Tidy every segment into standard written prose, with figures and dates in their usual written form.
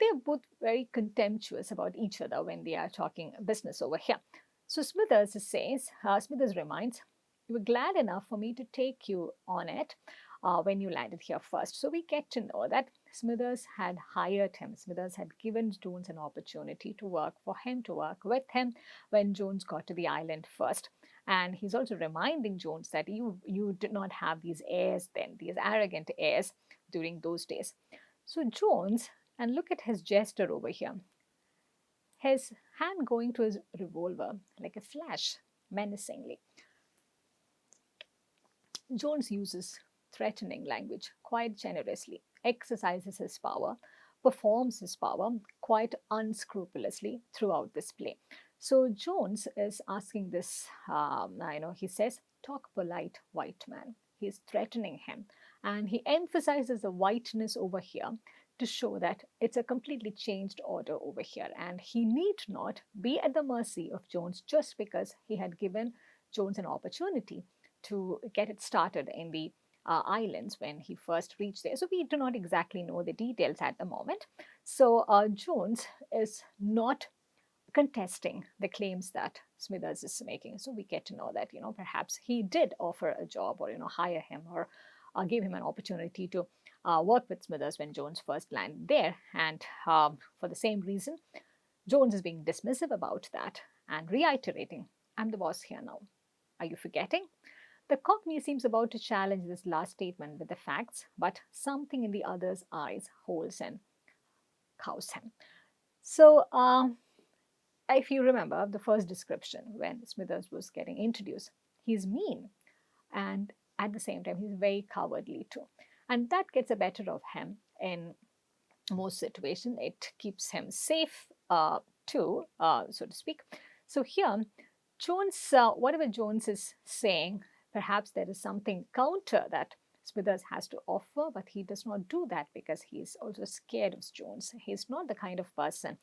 they're both very contemptuous about each other when they are talking business over here. So Smithers reminds, you were glad enough for me to take you on it when you landed here first. So we get to know that Smithers had hired him. Smithers had given Jones an opportunity to work for him, to work with him when Jones got to the island first. And he's also reminding Jones that you did not have these airs then, these arrogant airs during those days. So Jones, and look at his gesture over here, his hand going to his revolver like a flash, menacingly. Jones uses threatening language quite generously, exercises his power, performs his power quite unscrupulously throughout this play. So Jones is asking this, he says, talk polite, white man. He's threatening him. And he emphasizes the whiteness over here to show that it's a completely changed order over here. And he need not be at the mercy of Jones just because he had given Jones an opportunity to get it started in the islands when he first reached there. So we do not exactly know the details at the moment. So Jones is not contesting the claims that Smithers is making. So we get to know that, perhaps he did offer a job or, hire him or give him an opportunity to work with Smithers when Jones first landed there. And for the same reason, Jones is being dismissive about that and reiterating, I'm the boss here now. Are you forgetting? The Cockney seems about to challenge this last statement with the facts, but something in the other's eyes holds and cows him. So, if you remember the first description when Smithers was getting introduced, he's mean and at the same time he's very cowardly too. And that gets the better of him in most situations. It keeps him safe too, so to speak. So here, Jones, whatever Jones is saying, perhaps there is something counter that Smithers has to offer, but he does not do that because he's also scared of Jones. He's not the kind of person,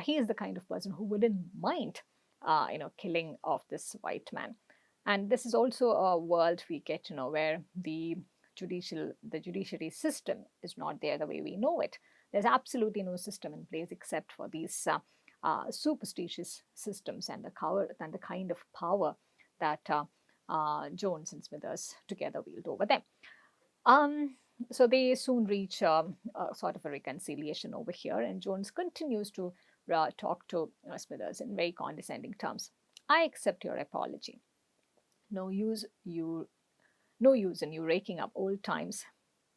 he is the kind of person who wouldn't mind, killing off this white man. And this is also a world we get to know where the judiciary system is not there the way we know it. There's absolutely no system in place except for these superstitious systems and the kind of power that Jones and Smithers together wield over them. So they soon reach sort of a reconciliation over here, and Jones continues to talk to Smithers in very condescending terms. I accept your apology. No use in you raking up old times.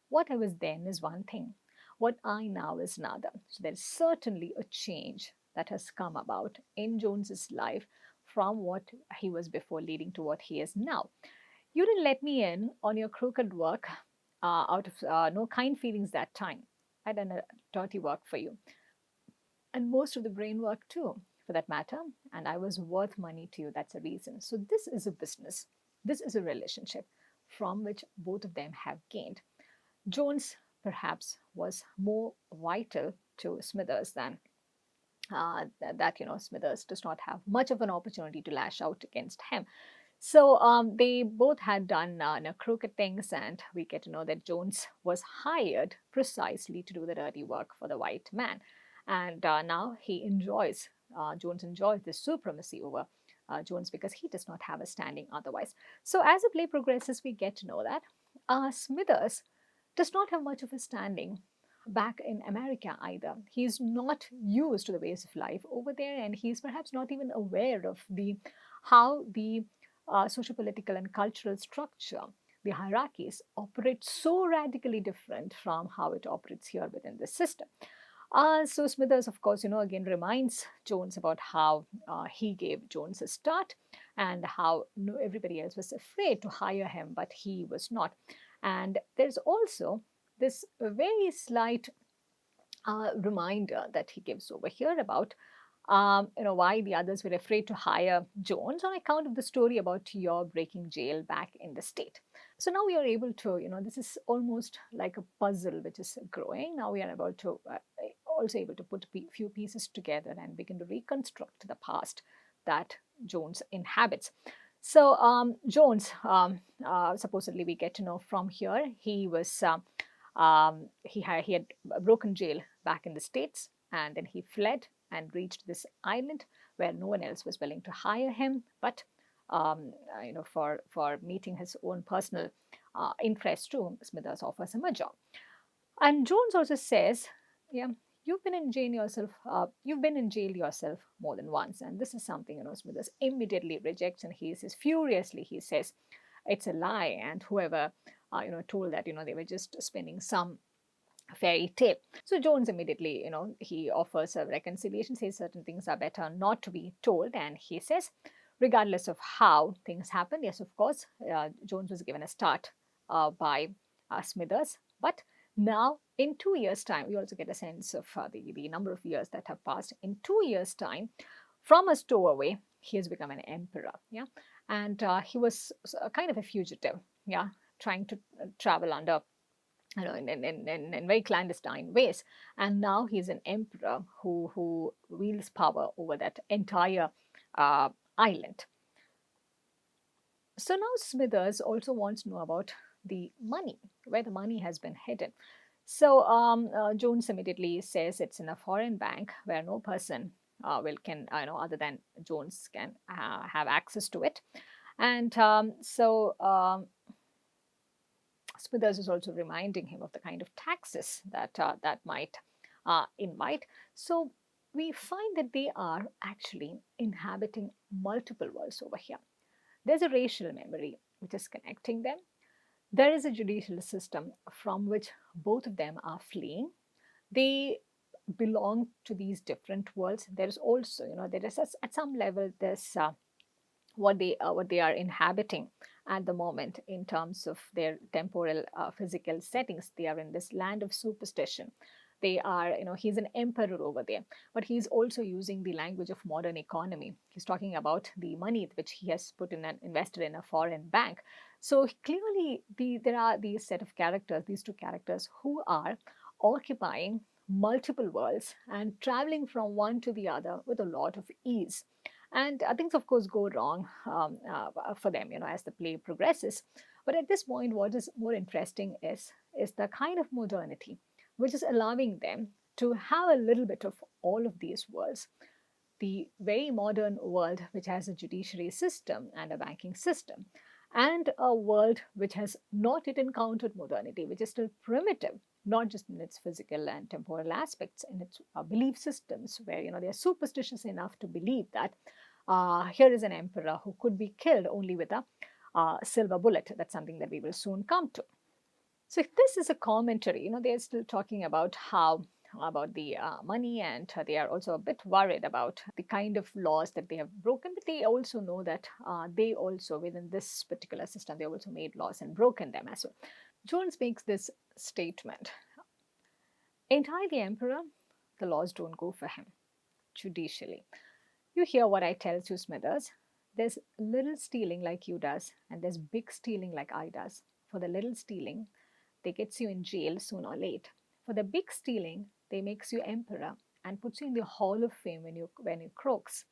What I was then is one thing. What I now is another. So there's certainly a change that has come about in Jones's life from what he was before leading to what he is now. You didn't let me in on your crooked work out of no kind feelings that time. I done a dirty work for you. And most of the brain work too, for that matter. And I was worth money to you. That's a reason. So this is a business. This is a relationship from which both of them have gained. Jones perhaps was more vital to Smithers than that Smithers does not have much of an opportunity to lash out against him. So they both had done crooked things, and we get to know that Jones was hired precisely to do the dirty work for the white man. And now Jones enjoys the supremacy over Jones because he does not have a standing otherwise. So as the play progresses, we get to know that Smithers does not have much of a standing back in America either. He's not used to the ways of life over there, and he's perhaps not even aware of how the socio-political and cultural structure, the hierarchies, operate so radically different from how it operates here within the system. So Smithers, of course, again reminds Jones about how he gave Jones a start and how everybody else was afraid to hire him, but he was not. And there's also this very slight reminder that he gives over here about why the others were afraid to hire Jones on account of the story about your breaking jail back in the state. So now we are able to, this is almost like a puzzle which is growing. Now we are able to also able to put a few pieces together and begin to reconstruct the past that Jones inhabits. So Jones, supposedly we get to know from here, he was he had broken jail back in the States, and then he fled and reached this island where no one else was willing to hire him, but for meeting his own personal interest too, Smithers offers him a job. And Jones also says, yeah, you've been in jail yourself. You've been in jail yourself more than once, and this is something Smithers immediately rejects, and he says furiously, he says, it's a lie, and whoever told that they were just spinning some fairy tale. So Jones immediately, he offers a reconciliation, says certain things are better not to be told, and he says, regardless of how things happen, yes, of course, Jones was given a start by Smithers, but now in 2 years' time, we also get a sense of the number of years that have passed. In 2 years' time, from a stowaway, he has become an emperor, yeah, and he was kind of a fugitive, yeah, trying to travel under in very clandestine ways. And now he's an emperor who wields power over that entire island. So now Smithers also wants to know about the money, where the money has been hidden. So Jones immediately says it's in a foreign bank where no person other than Jones can have access to it. And Smithers is also reminding him of the kind of taxes that might invite. So we find that they are actually inhabiting multiple worlds over here. There's a racial memory which is connecting them. There is a judicial system from which both of them are fleeing. They belong to these different worlds. There is also, there is at some level this what they are inhabiting at the moment in terms of their temporal physical settings. They are in this land of superstition. They are, he's an emperor over there, but he's also using the language of modern economy. He's talking about the money which he has put in and invested in a foreign bank. So clearly there are these set of characters, these two characters who are occupying multiple worlds and traveling from one to the other with a lot of ease. And things, of course, go wrong for them, as the play progresses. But at this point, what is more interesting is the kind of modernity which is allowing them to have a little bit of all of these worlds. The very modern world, which has a judiciary system and a banking system, and a world which has not yet encountered modernity, which is still primitive, not just in its physical and temporal aspects, in its belief systems, where they are superstitious enough to believe that here is an emperor who could be killed only with a silver bullet. That's something that we will soon come to. So if this is a commentary, they're still talking about about the money, and they are also a bit worried about the kind of laws that they have broken, but they also know that they also, within this particular system, they also made laws and broken them as well. Jones makes this statement: ain't I the emperor? The laws don't go for him judicially. You hear what I tell you, Smithers. There's little stealing like you does, and there's big stealing like I does. For the little stealing, they gets you in jail soon or late. For the big stealing, they makes you emperor and puts you in the hall of fame when you croaks.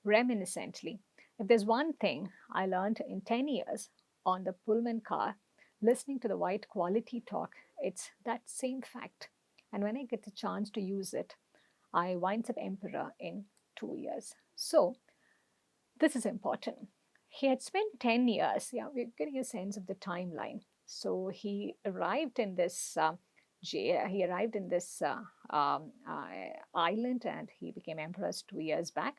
Reminiscently, if there's one thing I learned in 10 years on the Pullman car, listening to the white quality talk, it's that same fact. And when I get the chance to use it, I winds up emperor in 2 years. So this is important. He had spent 10 years. Yeah, we're getting a sense of the timeline. So he arrived in this jail. He arrived in this island, and he became emperor 2 years back.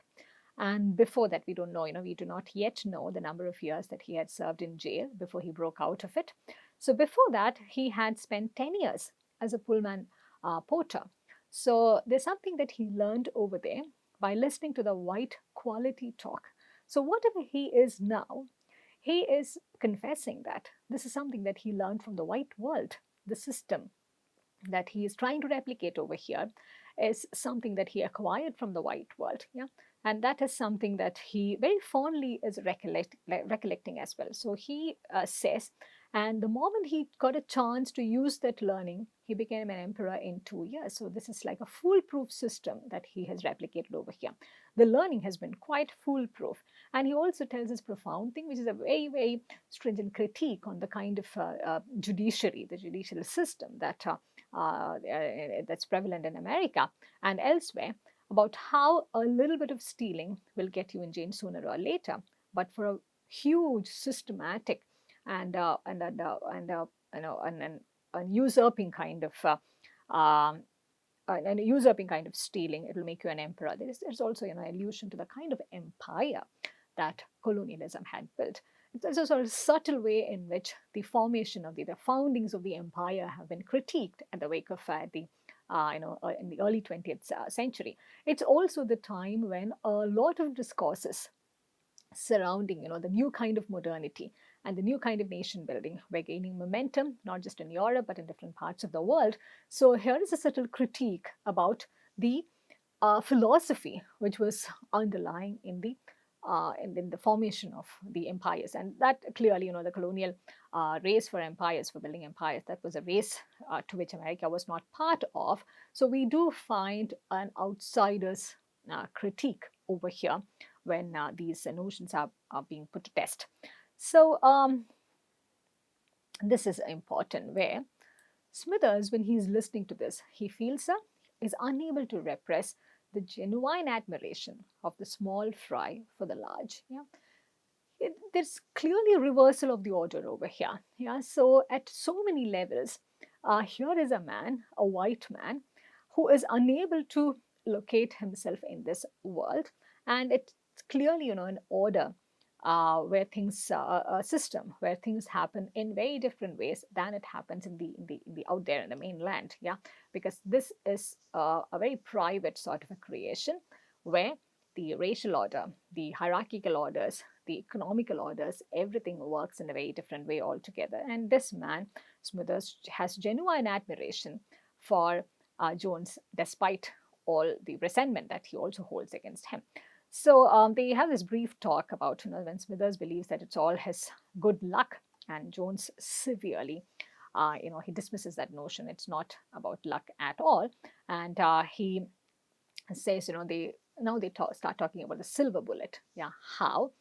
And before that, we don't know. We do not yet know the number of years that he had served in jail before he broke out of it. So before that, he had spent 10 years as a Pullman porter. So there's something that he learned over there by listening to the white quality talk. So whatever he is now, he is confessing that this is something that he learned from the white world. The system that he is trying to replicate over here is something that he acquired from the white world. Yeah. And that is something that he very fondly is recollecting as well. So he says, and the moment he got a chance to use that learning, he became an emperor in 2 years. So this is like a foolproof system that he has replicated over here. The learning has been quite foolproof. And he also tells this profound thing, which is a very, very stringent critique on the kind of judiciary, the judicial system that that's prevalent in America and elsewhere, about how a little bit of stealing will get you in jail sooner or later, but for a huge systematic and usurping kind of and a usurping kind of stealing, it will make you an emperor. There's also allusion to the kind of empire that colonialism had built. It's a sort of subtle way in which the formation of the foundings of the empire have been critiqued at the wake of in the early 20th century. It's also the time when a lot of discourses surrounding the new kind of modernity and the new kind of nation building were gaining momentum, not just in Europe but in different parts of the world. So here is a subtle critique about the philosophy which was underlying in the formation of the empires. And that clearly, the colonial race for empires, for building empires, that was a race to which America was not part of. So we do find an outsider's critique over here when these notions are being put to test. So this is important, where Smithers, when he's listening to this, he feels is unable to repress the genuine admiration of the small fry for the large. Yeah, there's clearly a reversal of the order over here. Yeah, so at so many levels, here is a man, a white man, who is unable to locate himself in this world, and it's clearly an order where things a system where things happen in very different ways than it happens in the out there in the mainland. Yeah, because this is a very private sort of a creation where the racial order, the hierarchical orders, the economical orders, everything works in a very different way altogether. And this man, Smithers, has genuine admiration for Jones, despite all the resentment that he also holds against him. So they have this brief talk about when Smithers believes that it's all his good luck, and Jones severely, he dismisses that notion. It's not about luck at all, and he says, start talking about the silver bullet. Yeah, how?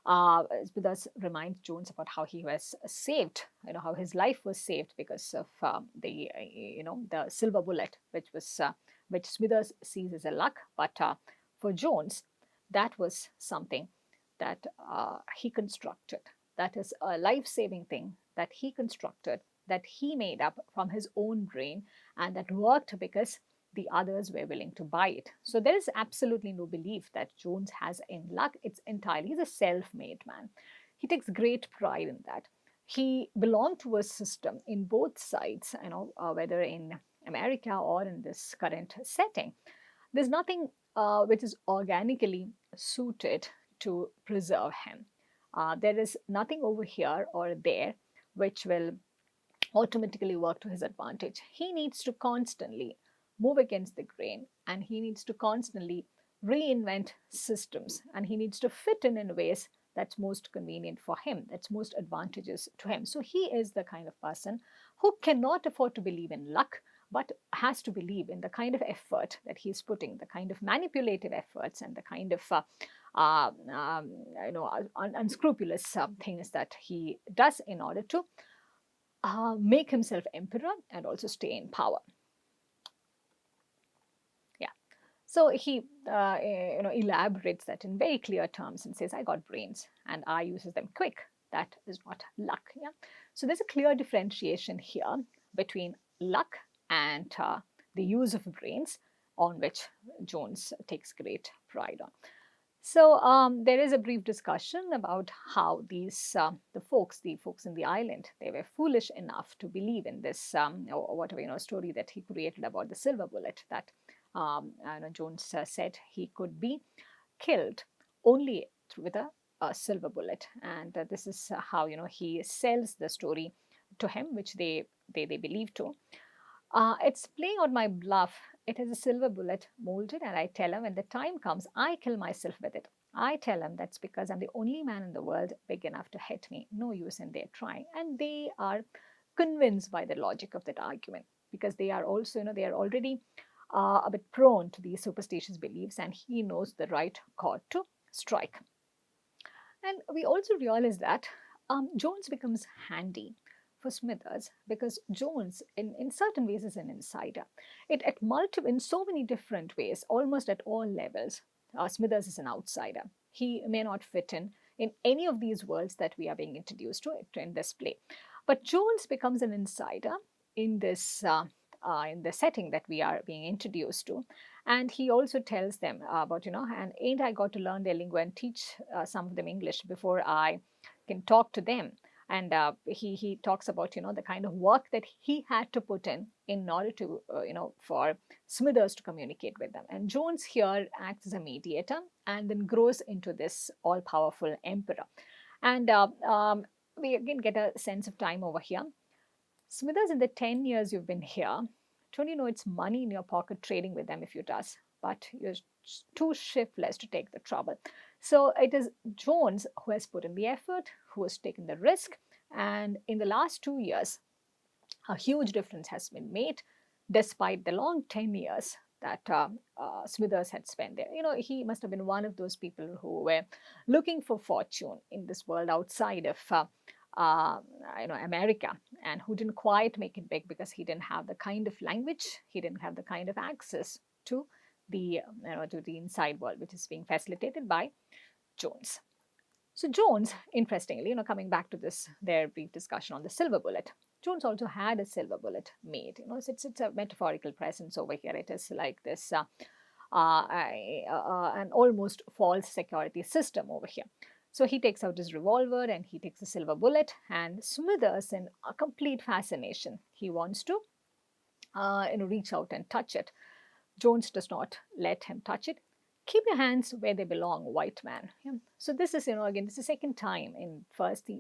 Smithers reminds Jones about how he was saved, how his life was saved because of the silver bullet, which Smithers sees as a luck, but for Jones, that was something that he constructed. That is a life-saving thing that he constructed, that he made up from his own brain, and that worked because the others were willing to buy it. So there is absolutely no belief that Jones has in luck. It's entirely, he's a self-made man. He takes great pride in that. He belonged to a system in both sides, whether in America or in this current setting. There's nothing which is organically suited to preserve him. There is nothing over here or there which will automatically work to his advantage. He needs to constantly move against the grain, and he needs to constantly reinvent systems, and he needs to fit in ways that's most convenient for him, that's most advantageous to him. So he is the kind of person who cannot afford to believe in luck, but has to believe in the kind of effort that he's putting, the kind of manipulative efforts and the kind of unscrupulous things that he does in order to make himself emperor and also stay in power. Yeah, so he elaborates that in very clear terms and says, I got brains and I uses them quick. That is not luck. Yeah, so there's a clear differentiation here between luck and the use of brains, on which Jones takes great pride on. So there is a brief discussion about how these the folks in the island, they were foolish enough to believe in this or whatever story that he created about the silver bullet, that Jones said he could be killed only with a silver bullet, and this is how he sells the story to him, which they believe to. It's playing on my bluff. It has a silver bullet molded, and I tell him when the time comes, I kill myself with it. I tell him that's because I'm the only man in the world big enough to hit me. No use in their trying. And they are convinced by the logic of that argument, because they are also, they are already a bit prone to these superstitious beliefs, and he knows the right chord to strike. And we also realize that Jones becomes handy for Smithers because Jones, in certain ways, is an insider. In so many different ways, almost at all levels, Smithers is an outsider. He may not fit in any of these worlds that we are being introduced to in this play. But Jones becomes an insider in in the setting that we are being introduced to, and he also tells them about, and ain't I got to learn their lingo and teach some of them English before I can talk to them. And he talks about, the kind of work that he had to put in order to, for Smithers to communicate with them. And Jones here acts as a mediator and then grows into this all powerful emperor. And we again get a sense of time over here. Smithers, in the 10 years you've been here, don't you know it's money in your pocket trading with them if you does, but you're too shiftless to take the trouble. So it is Jones who has put in the effort, who has taken the risk, and in the last 2 years, a huge difference has been made despite the long 10 years that Smithers had spent there. He must have been one of those people who were looking for fortune in this world outside of America, and who didn't quite make it big because he didn't have the kind of language, he didn't have the kind of access to the inside world, which is being facilitated by Jones. So Jones, interestingly, coming back to their brief discussion on the silver bullet, Jones also had a silver bullet made. So it's a metaphorical presence over here. It is like this an almost false security system over here. So he takes out his revolver and he takes a silver bullet, and Smithers, in a complete fascination, he wants to reach out and touch it. Jones does not let him touch it. Keep your hands where they belong, white man. Yeah. So this is, again, this is the second time in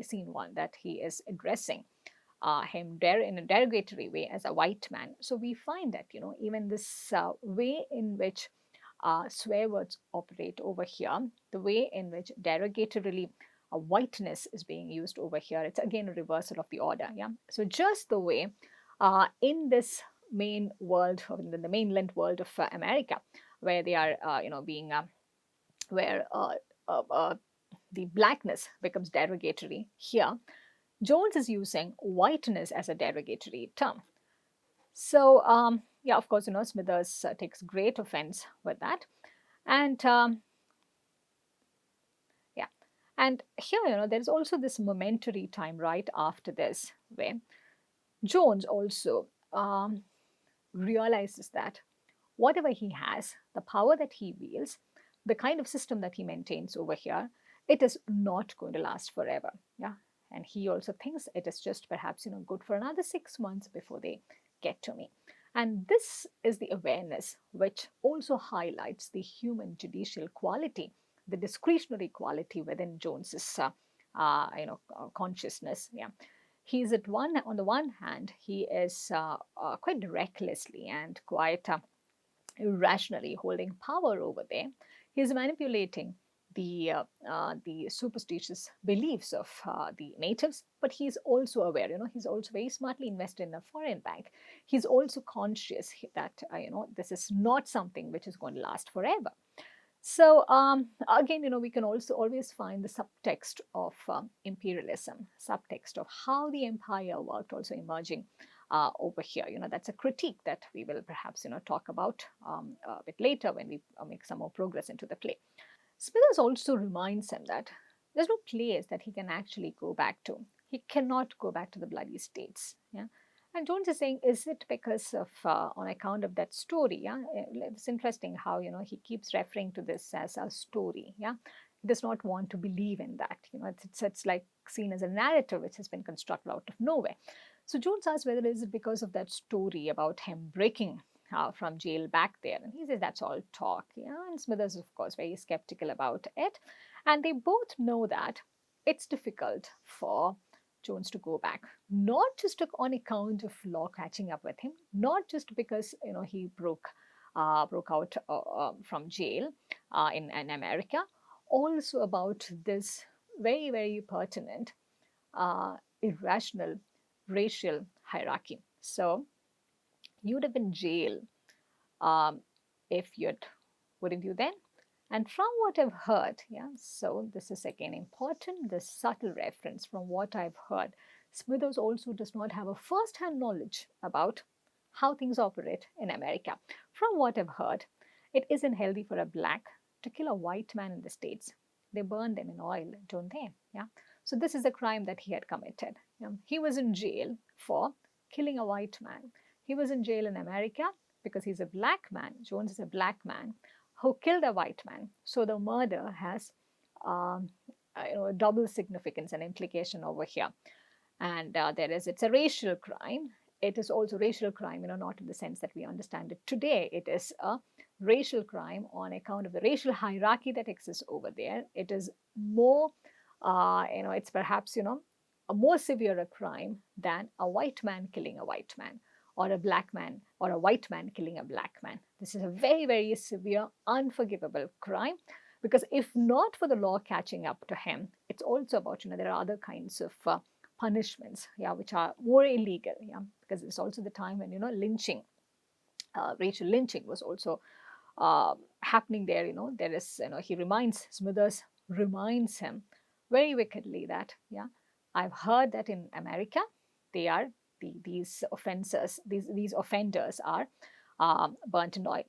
scene one that he is addressing him in a derogatory way as a white man. So we find that, even this way in which swear words operate over here, the way in which derogatorily whiteness is being used over here, it's again a reversal of the order. Yeah. So just the way in this main world, in the mainland world of America, where they are, where the blackness becomes derogatory here, Jones is using whiteness as a derogatory term. So, yeah, of course, Smithers takes great offense with that. And yeah, and here, there's also this momentary time right after this, where Jones also realizes that whatever he has, the power that he wields, the kind of system that he maintains over here, it is not going to last forever. Yeah. And he also thinks it is just perhaps, good for another 6 months before they get to me. And this is the awareness which also highlights the human judicial quality, the discretionary quality within Jones's, consciousness. Yeah. He's on the one hand, he is quite recklessly and quite irrationally holding power over there. He's manipulating the superstitious beliefs of the natives, but he's also aware, he's also very smartly invested in a foreign bank. He's also conscious that, this is not something which is going to last forever. So again, we can also always find the subtext of imperialism, subtext of how the empire worked also emerging over here. That's a critique that we will perhaps, talk about a bit later when we make some more progress into the play. Smithers also reminds him that there's no place that he can actually go back to. He cannot go back to the bloody states. Yeah. And Jones is saying, is it because of, on account of that story? Yeah, it's interesting how, he keeps referring to this as a story. Yeah, he does not want to believe in that. It's like seen as a narrative which has been constructed out of nowhere. So Jones asks whether is it because of that story about him breaking from jail back there, and he says that's all talk. Yeah, and Smithers, of course, very skeptical about it, and they both know that it's difficult for Jones to go back, not just on account of law catching up with him, not just because he broke out from jail in America, also about this very, very pertinent irrational racial hierarchy. So you'd have been jailed if wouldn't you then? And from what I've heard, yeah, so this is again important, this subtle reference from what I've heard. Smithers also does not have a first hand knowledge about how things operate in America. From what I've heard, it isn't healthy for a black to kill a white man in the States. They burn them in oil, don't they? Yeah. So this is a crime that he had committed. Yeah. He was in jail for killing a white man. He was in jail in America because he's a black man. Jones is a black man who killed a white man. So the murder has um, a double significance and implication over here. And it's a racial crime. It is also racial crime, not in the sense that we understand it today. It is a racial crime on account of the racial hierarchy that exists over there. It is more, it's perhaps, a more severe a crime than a white man killing a white man, or a black man or a white man killing a black man. This is a very, very severe, unforgivable crime, because if not for the law catching up to him, it's also about, there are other kinds of punishments, yeah, which are more illegal, yeah, because it's also the time when, lynching, racial lynching was also happening there. There is, Smithers reminds him very wickedly that, yeah, I've heard that in America, they are these offenders, these offenders are burnt in oil.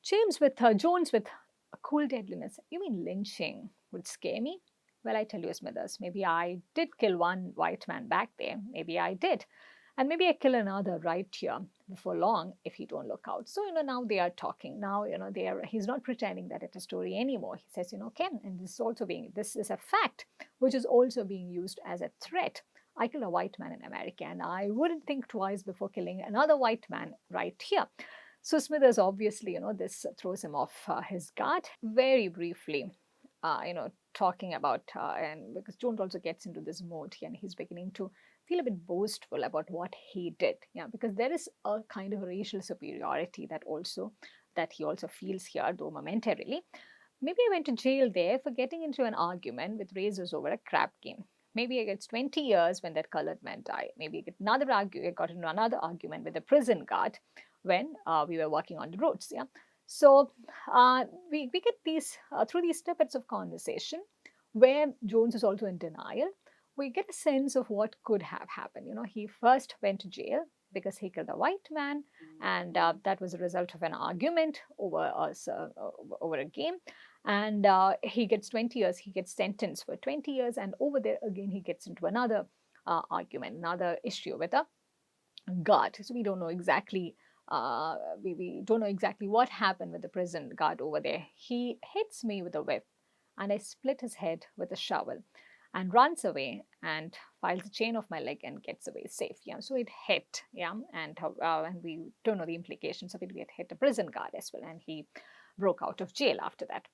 Jones with a cool deadliness. You mean lynching would scare me? Well, I tell you, Smithers, maybe I did kill one white man back there. Maybe I did. And maybe I kill another right here before long if you don't look out. So, now they are talking. Now, he's not pretending that it's a story anymore. He says, Ken, and this is a fact, which is also being used as a threat. I killed a white man in America, and I wouldn't think twice before killing another white man right here. So Smithers, obviously, this throws him off his guard. Very briefly, talking about, and because Jones also gets into this mode here, and he's beginning to feel a bit boastful about what he did. Yeah, because there is a kind of racial superiority that he also feels here, though momentarily. Maybe I went to jail there for getting into an argument with razors over a crap game. Maybe I get 20 years when that colored man died. Maybe I got into another argument with a prison guard when we were working on the roads. Yeah. So we get these, through these snippets of conversation, where Jones is also in denial, we get a sense of what could have happened. He first went to jail because he killed a white man, and that was a result of an argument over a game. And he gets 20 years, he gets sentenced for 20 years, and over there again he gets into another argument, another issue with a guard. So we don't know exactly we don't know exactly what happened with the prison guard over there. He hits me with a whip, and I split his head with a shovel, and runs away and files a chain off my leg and gets away safe. Yeah, so it hit, yeah, and we don't know the implications of it. We had hit a prison guard as well, and he broke out of jail after that.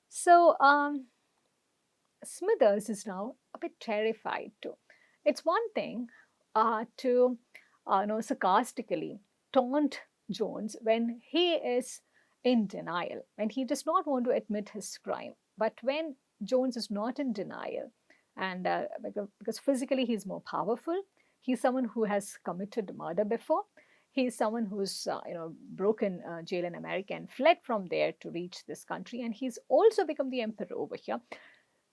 So Smithers is now a bit terrified too. It's one thing to sarcastically taunt Jones when he is in denial, when he does not want to admit his crime. But when Jones is not in denial, and because physically he's more powerful, he's someone who has committed murder before. He's someone who's broken jail in America and fled from there to reach this country, and he's also become the emperor over here.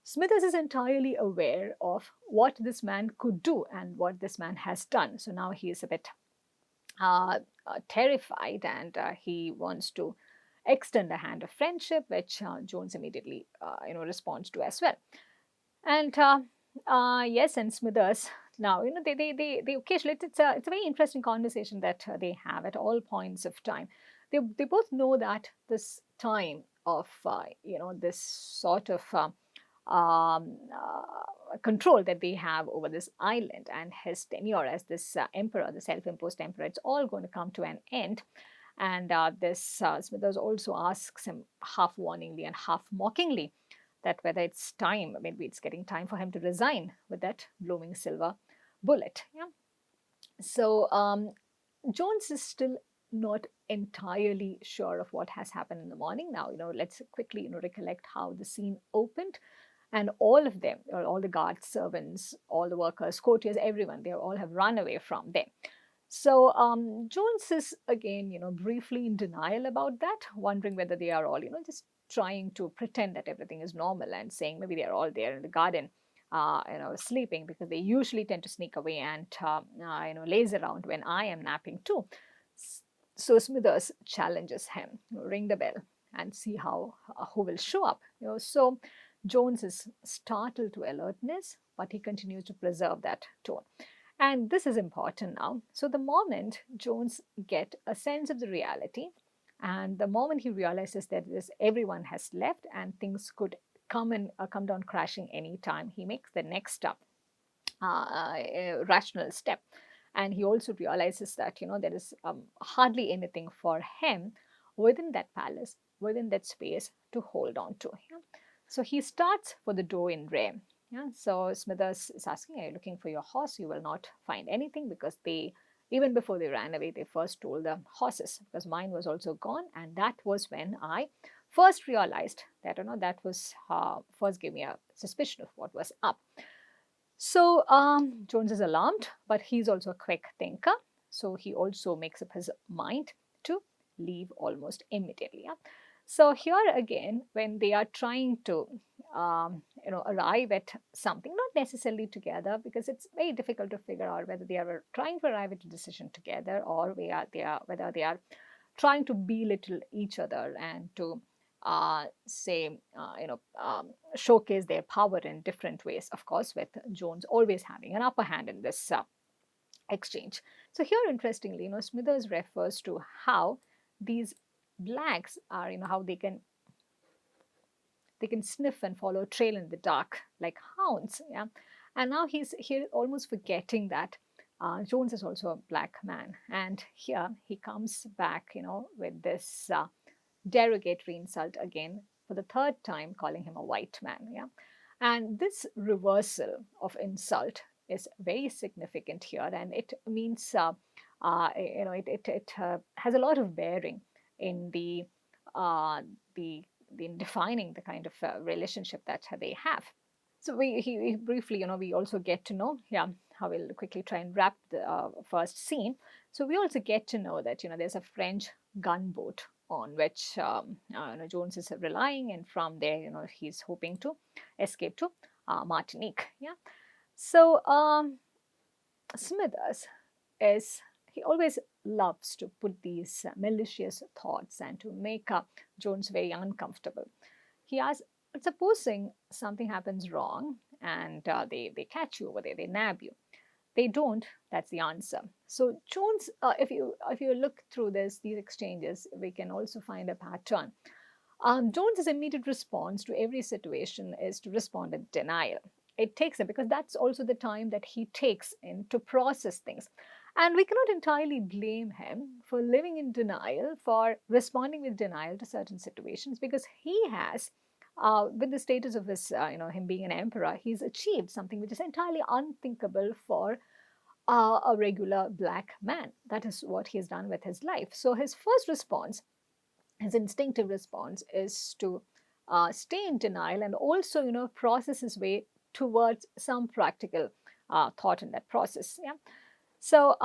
Smithers is entirely aware of what this man could do and what this man has done. So now he is a bit terrified, and he wants to extend a hand of friendship, which Jones immediately responds to as well. And yes, and Smithers now, they occasionally, it's a very interesting conversation that they have at all points of time. They both know that this time of this sort of control that they have over this island and his tenure as this emperor, the self-imposed emperor, it's all going to come to an end. And Smithers also asks him half warningly and half mockingly that whether it's time, maybe it's getting time for him to resign with that blooming silver bullet. Yeah. So Jones is still not entirely sure of what has happened in the morning. Now, let's quickly recollect how the scene opened. And all of them, all the guards, servants, all the workers, courtiers, everyone, they all have run away from them. So Jones is again, briefly in denial about that, wondering whether they are all, just trying to pretend that everything is normal and saying maybe they are all there in the garden sleeping, because they usually tend to sneak away and laze around when I am napping too. So Smithers challenges him, ring the bell and see how who will show up. So Jones is startled to alertness, but he continues to preserve that tone. And this is important now. So the moment Jones get a sense of the reality, and the moment he realizes that everyone has left and things could come down crashing anytime, he makes the next step, rational step. And he also realizes that there is hardly anything for him within that palace, within that space to hold on to. Yeah? So he starts for the door in Ray. Yeah? So Smithers is asking, are you looking for your horse? You will not find anything, because they, even before they ran away, they first told the horses, because mine was also gone. And that was when I first realized that that was first gave me a suspicion of what was up. So Jones is alarmed, but he's also a quick thinker. So he also makes up his mind to leave almost immediately. Yeah? So here again, when they are trying to arrive at something, not necessarily together, because it's very difficult to figure out whether they are trying to arrive at a decision together, or whether they are trying to belittle each other and to showcase their power in different ways, of course, with Jones always having an upper hand in this exchange. So here, interestingly, Smithers refers to how these blacks are, how they can sniff and follow a trail in the dark like hounds. Yeah, and now he's here almost forgetting that Jones is also a black man, and here he comes back, with this derogatory insult again for the third time, calling him a white man. Yeah, and this reversal of insult is very significant here, and it means it has a lot of bearing in uh, the in defining the kind of relationship that they have. So he briefly, we also get to know, yeah, I will quickly try and wrap the first scene. So we also get to know that, there's a French gunboat on which Jones is relying, and from there, he's hoping to escape to Martinique. Yeah. So Smithers is, he always loves to put these malicious thoughts and to make Jones very uncomfortable. He asks, supposing something happens wrong and they catch you over there, they nab you. They don't. That's the answer. So Jones, if you look through these exchanges, we can also find a pattern. Jones's immediate response to every situation is to respond in denial. It takes him, because that's also the time that he takes in to process things. And we cannot entirely blame him for living in denial, for responding with denial to certain situations, because he has, with the status of his, him being an emperor, he's achieved something which is entirely unthinkable for a regular black man. That is what he has done with his life. So his first response, his instinctive response, is to stay in denial, and also process his way towards some practical thought in that process. Yeah. So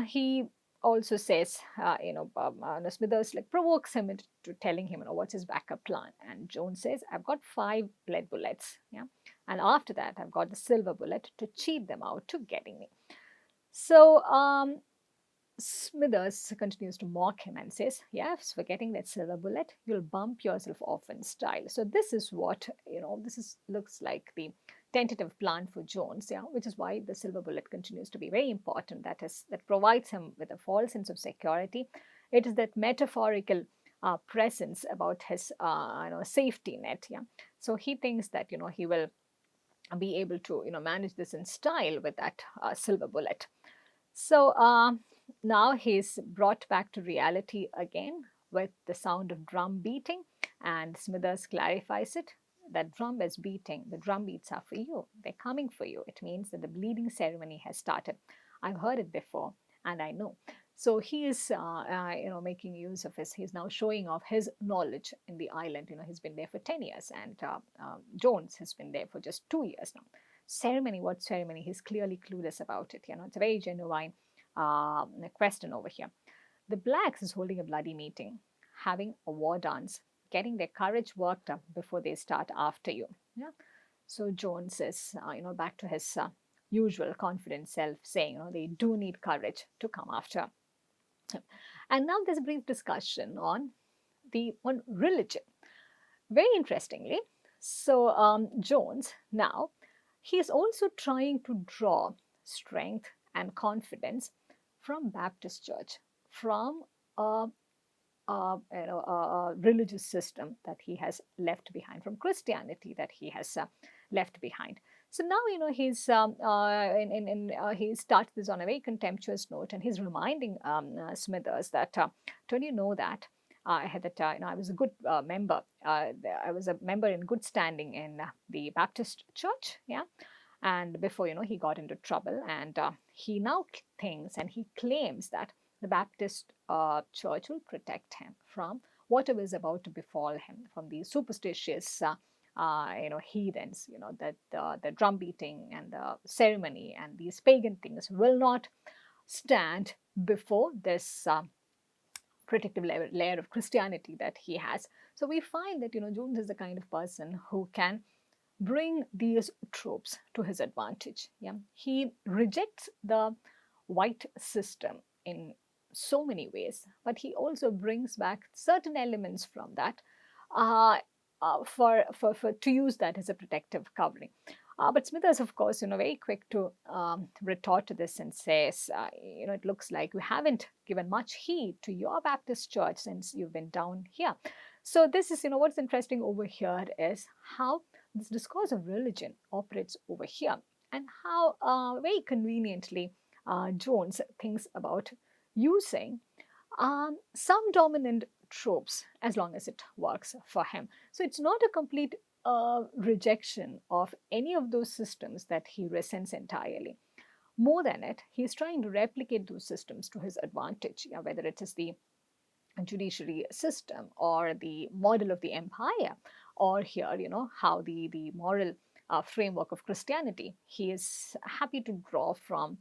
he also says, Smithers like provokes him into telling him, what's his backup plan. And Jones says, I've got 5 lead bullets. Yeah. And after that, I've got the silver bullet to cheat them out to getting me. So Smithers continues to mock him and says, yes, for getting that silver bullet, you'll bump yourself off in style. So this is what, looks like the tentative plan for Jones, yeah, which is why the silver bullet continues to be very important. That provides him with a false sense of security. It is that metaphorical presence about his, safety net, yeah. So he thinks that, he will be able to, manage this in style with that silver bullet. So now he's brought back to reality again with the sound of drum beating, and Smithers clarifies it. That drum is beating. The drum beats are for you. They're coming for you. It means that the bleeding ceremony has started. I've heard it before, and I know. So he is, making use of he's now showing off his knowledge in the island. He's been there for 10 years, and Jones has been there for just 2 years now. Ceremony, what ceremony? He's clearly clueless about it. It's a very genuine question over here. The blacks is holding a bloody meeting, having a war dance, getting their courage worked up before they start after you. Yeah. So Jones is, back to his usual confident self, saying, they do need courage to come after him. And now there's a brief discussion on religion. Very interestingly, so Jones now he is also trying to draw strength and confidence from Baptist Church, from a, a religious system that he has left behind, from Christianity that he has left behind. So now he's he starts this on a very contemptuous note, and he's reminding Smithers that don't you know that I had that I was a good member. I was a member in good standing in the Baptist Church, yeah. And before he got into trouble, and he now thinks and he claims that the Baptist Church will protect him from whatever is about to befall him, from the superstitious. Heathens, that the drum beating and the ceremony and these pagan things will not stand before this protective layer of Christianity that he has. So we find that Jones is the kind of person who can bring these tropes to his advantage. Yeah, he rejects the white system in so many ways, but he also brings back certain elements from that for to use that as a protective covering. But Smithers, of course, very quick to retort to this and says, it looks like you haven't given much heed to your Baptist church since you've been down here. So this is, what's interesting over here is how this discourse of religion operates over here, and how very conveniently Jones thinks about using some dominant tropes as long as it works for him. So it's not a complete rejection of any of those systems that he resents entirely. More than it, he's trying to replicate those systems to his advantage, whether it is the judiciary system or the model of the empire, or here, how the moral framework of Christianity. He is happy to draw from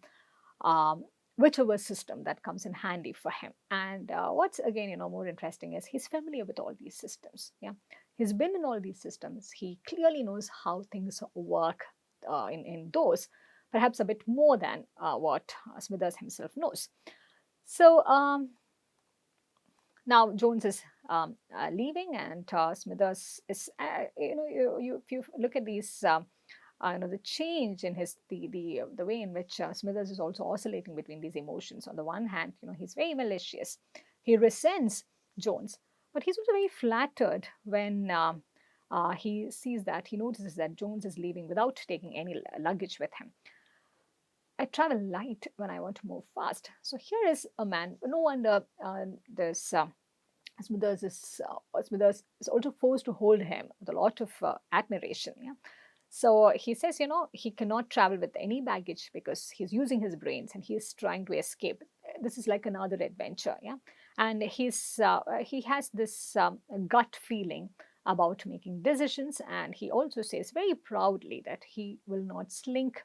whichever system that comes in handy for him. And what's again, more interesting is he's familiar with all these systems. Yeah, he's been in all these systems. He clearly knows how things work in those, perhaps a bit more than what Smithers himself knows. So now Jones is leaving, and Smithers is, if you look at these the change in his the way in which Smithers is also oscillating between these emotions. On the one hand, he's very malicious, he resents Jones, but he's also very flattered when he sees that he notices that Jones is leaving without taking any luggage with him. I travel light when I want to move fast. So here is a man. No wonder this Smithers is also forced to hold him with a lot of admiration. Yeah. So he says, he cannot travel with any baggage because he's using his brains and he's trying to escape. This is like another adventure, yeah. And he has this gut feeling about making decisions, and he also says very proudly that he will not slink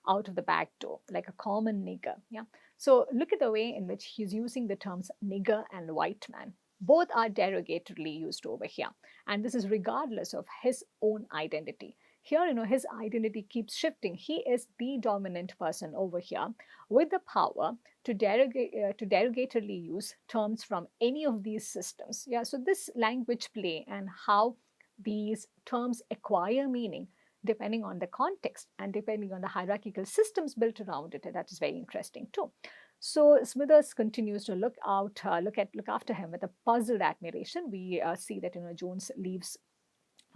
out of the back door like a common nigger, yeah. So look at the way in which he's using the terms nigger and white man. Both are derogatorily used over here, and this is regardless of his own identity. Here, his identity keeps shifting. He is the dominant person over here with the power to derogatorily use terms from any of these systems. Yeah, so this language play and how these terms acquire meaning depending on the context and depending on the hierarchical systems built around it, that is very interesting too. So Smithers continues to look after him with a puzzled admiration. We see that Jones leaves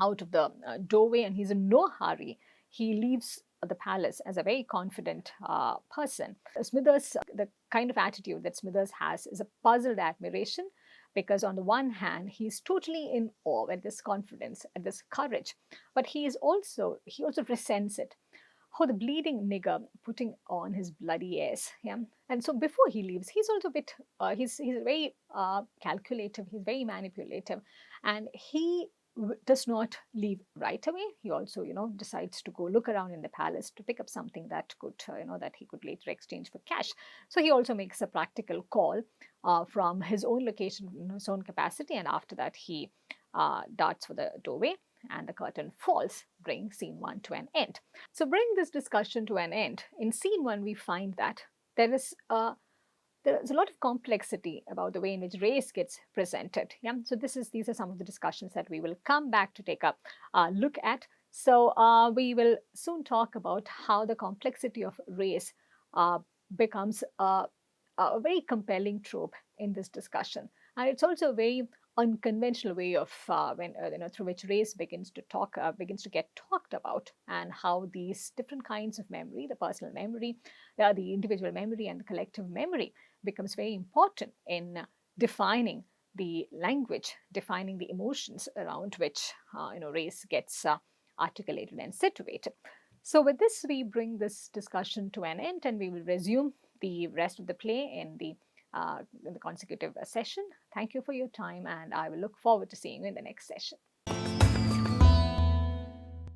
out of the doorway, and he's in no hurry. He leaves the palace as a very confident person. Smithers, the kind of attitude that Smithers has is a puzzled admiration, because on the one hand, he's totally in awe at this confidence, at this courage, but he also resents it. Oh, the bleeding nigger putting on his bloody airs. Yeah. And so before he leaves, he's also a bit, he's very calculative, he's very manipulative, and he does not leave right away. He also, decides to go look around in the palace to pick up something that could, that he could later exchange for cash. So he also makes a practical call from his own location, his own capacity, and after that he darts for the doorway, and the curtain falls, bring scene 1 to an end. So, bring this discussion to an end. In scene 1, we find that there is there's a lot of complexity about the way in which race gets presented. Yeah, so these are some of the discussions that we will come back to take a look at. So we will soon talk about how the complexity of race becomes a very compelling trope in this discussion, and it's also a very unconventional way of when through which race begins to get talked about, and how these different kinds of memory, the personal memory, the individual memory, and the collective memory, becomes very important in defining the language, defining the emotions around which race gets articulated and situated. So, with this, we bring this discussion to an end, and we will resume the rest of the play in the consecutive session. Thank you for your time, and I will look forward to seeing you in the next session.